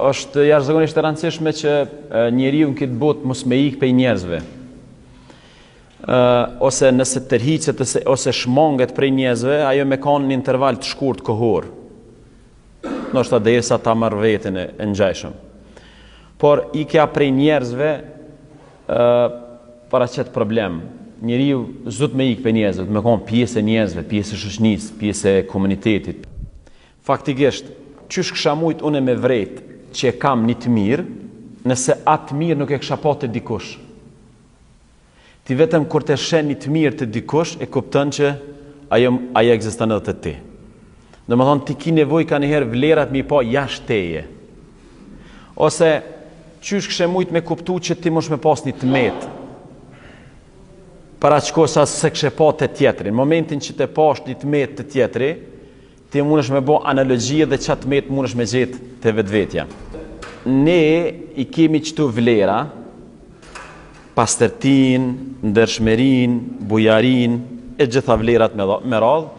Është jashtëzakonisht e rëndësishme që njeriu në këtë botë mos me ikë prej njerëzve. Ose nëse tërhiqet ose shmanget prej njerëzve, ajo me kanë një interval të shkurt kohor. Ndoshta derisa ta marr veten e ngjajshëm. Por ikja prej njerëzve paraqet problem. Njeriu zot me ikë prej njerëzve, me kanë pjesë e njerëzve, pjesë e shoqënisë, pjesë e komunitetit. Faktikisht, çysh kisha mujt unë me vret që e kam një të mirë, nëse atë mirë nuk e kisha pa të dikush. Ti vetëm kur të shen një të mirë të dikush, e kupton që ajo ekziston edhe te ti. Domethënë ti ki nevojë kanjëherë vlerat mi pa jashtë teje. Ose çysh kishe mujt me kuptu që ti mosh me pas një tmet. Para çkosa se kishe pa të tjetrin. Në momentin që të pash një tmet të tjetri, ti mundesh me bë analogji dhe çat tmet mundesh me gjetë te vetvetja. Ne i kemi këtu vlera, pastërtin, ndershmërin, bujarin, e gjitha vlerat me radhë.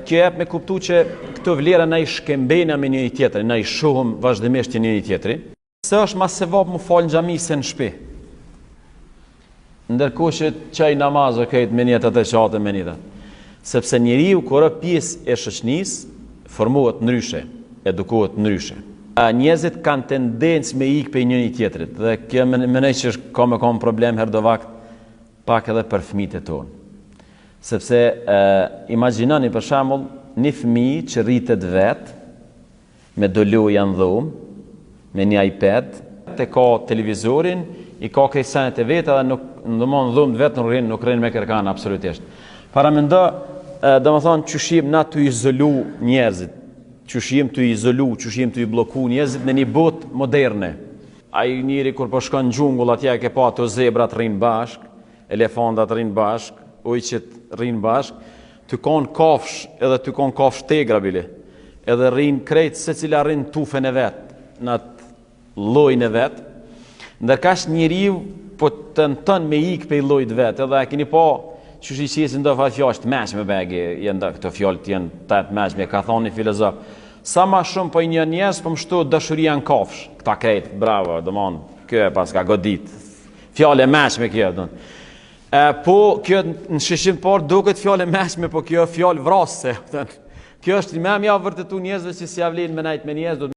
Kjo jep me kuptu që këto vlera na i shkembejna me njëri tjetrin, na i shohim vazhdimisht njëri tjetrin. Se është mas se vap mu fal në xhami se në shtëpi. Ndërkohë që çaj namaz këtë me njëtat e çate me njëtat. Sepse njeriu kur është pjesë e shoqënisë, formohet ndryshe, edukohet ndryshe. Njerëzit kanë tendencë me ikë prej njëri tjetrit dhe kjo mendoj që ka problem herdovakt pak edhe për fëmijët e tonë. Sepse imagjinoni për shembull një fëmijë që rritet vet me do loja në dhomë, me një iPad, te ka televizorin, i ka kejsanet e veta dhe nuk ndëmon dhomë vet nuk rrin me kërkan absolutisht. Para mendo, domethënë çushim na të izolu njerëzit, çushim të izolu, çushim të i blloku njerëzit në një botë moderne. Ai njëri kur po shkon në xhungull atje ke pa ato zebrat rrin bashk, elefantat rrin bashk, ujqit rrin bashk, ty kanë kafsh, edhe ty kanë kafsh tegra bile. Edhe rrin krejt secila rrin tufen e vet, në atë llojin e vet. Ndërkaq njeriu po tenton me ikë prej llojit vet, edhe e keni pa që shqesin do fjallë të meshme begi, këto fjallë të jenë të meshme, ka thonë një filozof. Sa ma shumë po i një njerës, po më shtu dëshuria në kafsh. Këta krejtë, bravo, dëmon, kjo e pas ka godit. Fjallë e meshme kjo, dëmon. Po, kjo në shqeshim të parë, do këtë fjallë e meshme, po kjo fjallë vrasë. Kjo është një me mja vërtetu njerëzve që si avlin me najtë me njerëzve.